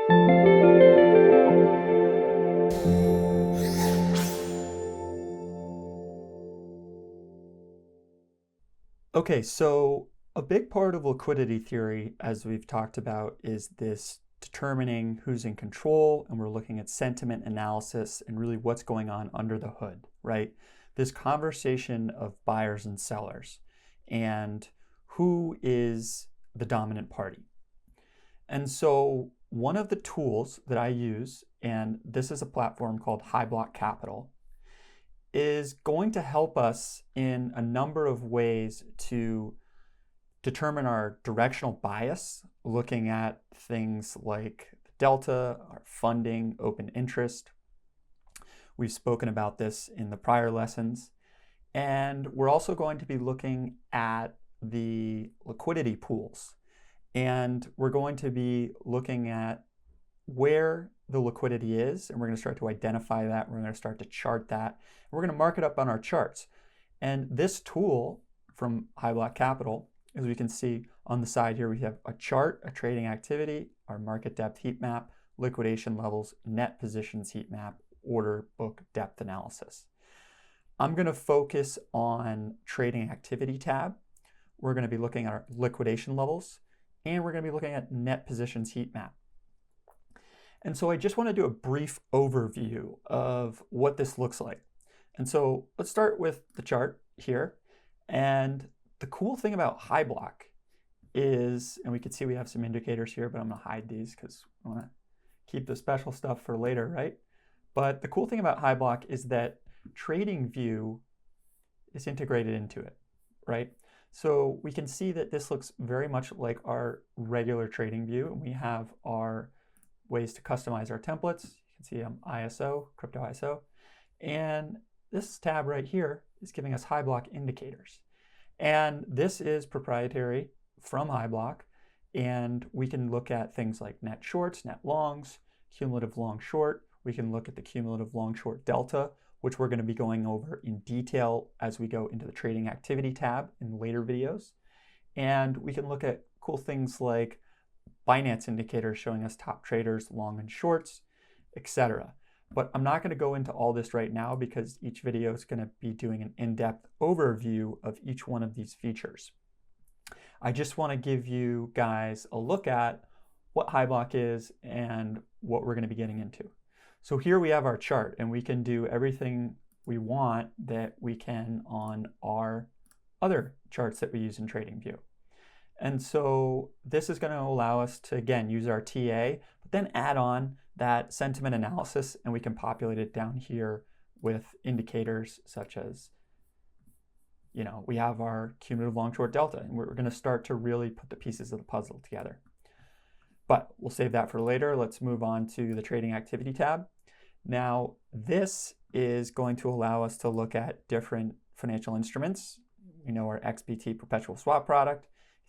Okay, so a big part of liquidity theory, as we've talked about, is this determining who's in control, and we're looking at sentiment analysis and really what's going on under the hood, right? This conversation of buyers and sellers and who is the dominant party. And so one of the tools that I use, and this is a platform called High Block Capital, is going to help us in a number of ways to determine our directional bias, looking at things like the delta, our funding, open interest. We've spoken about this in the prior lessons. And we're also going to be looking at the liquidity pools. And we're going to be looking at where the liquidity is, and we're going to start to identify that. We're going to start to chart that. And we're going to mark it up on our charts. And this tool from High Block Capital, as we can see on the side here, we have a chart, a trading activity, our market depth heat map, liquidation levels, net positions heat map, order book depth analysis. I'm going to focus on trading activity tab. We're going to be looking at our liquidation levels, and we're going to be looking at net positions heat map. And so I just want to do a brief overview of what this looks like. And so let's start with the chart here. And the cool thing about High Block is, and we can see we have some indicators here, but I'm going to hide these because I want to keep the special stuff for later, right? But the cool thing about High Block is that TradingView is integrated into it, right? So we can see that this looks very much like our regular TradingView, and we have our ways to customize our templates. You can see ISO, crypto ISO. And this tab right here is giving us High Block indicators. And this is proprietary from High Block. And we can look at things like net shorts, net longs, cumulative long short. We can look at the cumulative long short delta, which we're going to be going over in detail as we go into the trading activity tab in later videos. And we can look at cool things like Binance indicators showing us top traders, long and shorts, etc. But I'm not going to go into all this right now because each video is going to be doing an in-depth overview of each one of these features. I just want to give you guys a look at what High Block is and what we're going to be getting into. So here we have our chart, and we can do everything we want that we can on our other charts that we use in TradingView. And so this is going to allow us to, again, use our TA, but then add on that sentiment analysis, and we can populate it down here with indicators such as, we have our cumulative long short delta, and we're going to start to really put the pieces of the puzzle together. But we'll save that for later. Let's move on to the trading activity tab. Now, this is going to allow us to look at different financial instruments. We know our XBT perpetual swap product,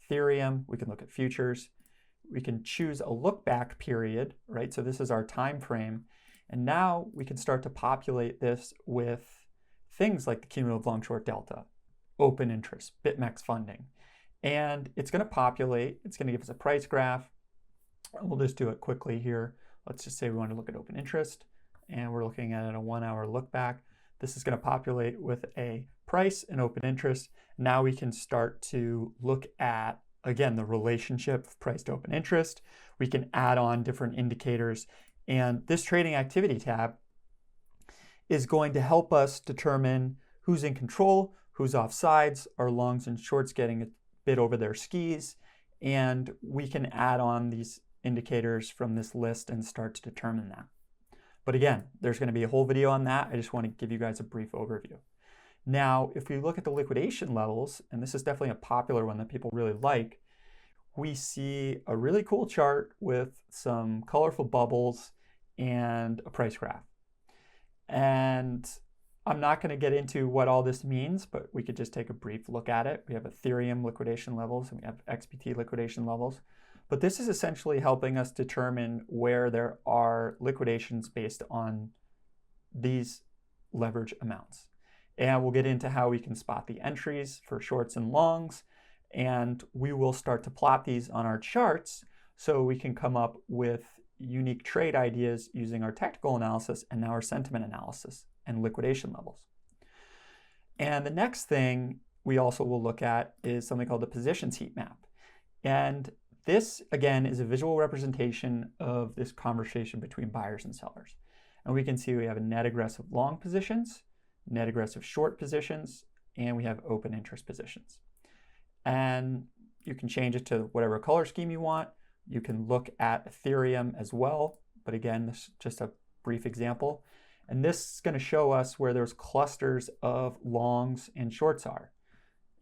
Ethereum, we can look at futures. We can choose a look back period, right? So this is our time frame. And now we can start to populate this with things like the cumulative long short delta, open interest, BitMEX funding. And it's going to populate, it's going to give us a price graph. We'll just do it quickly here. Let's just say we want to look at open interest, and we're looking at a 1 hour look back. This is going to populate with a price and open interest. Now we can start to look at, again, the relationship of price to open interest. We can add on different indicators. And this trading activity tab is going to help us determine who's in control, who's off sides, are longs and shorts getting a bit over their skis. And we can add on these indicators from this list and start to determine that. But again, there's going to be a whole video on that. I just want to give you guys a brief overview. Now, if we look at the liquidation levels, and this is definitely a popular one that people really like, we see a really cool chart with some colorful bubbles and a price graph. And I'm not going to get into what all this means, but we could just take a brief look at it. We have Ethereum liquidation levels, and we have XBT liquidation levels. But this is essentially helping us determine where there are liquidations based on these leverage amounts. And we'll get into how we can spot the entries for shorts and longs. And we will start to plot these on our charts so we can come up with unique trade ideas using our technical analysis and now our sentiment analysis and liquidation levels. And the next thing we also will look at is something called the positions heat map. And this, again, is a visual representation of this conversation between buyers and sellers. And we can see we have a net aggressive long positions, net aggressive short positions, and we have open interest positions. And you can change it to whatever color scheme you want. You can look at Ethereum as well. But again, this is just a brief example. And this is going to show us where there's clusters of longs and shorts are.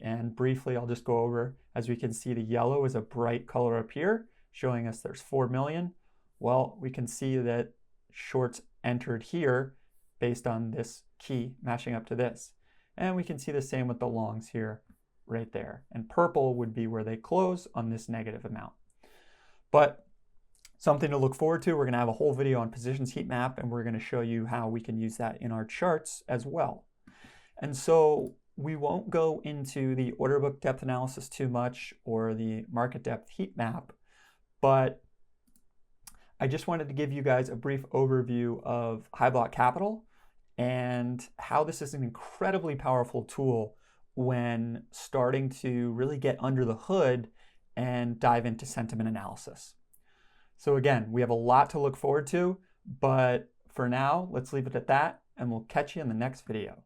And briefly, I'll just go over, as we can see, the yellow is a bright color up here, showing us there's 4 million. Well, we can see that shorts entered here based on this key matching up to this. And we can see the same with the longs here, right there. And purple would be where they close on this negative amount. But something to look forward to, we're going to have a whole video on positions heat map, and we're going to show you how we can use that in our charts as well. And so we won't go into the order book depth analysis too much or the market depth heat map, but I just wanted to give you guys a brief overview of High Block Capital and how this is an incredibly powerful tool when starting to really get under the hood and dive into sentiment analysis. So again, we have a lot to look forward to, but for now, let's leave it at that, and we'll catch you in the next video.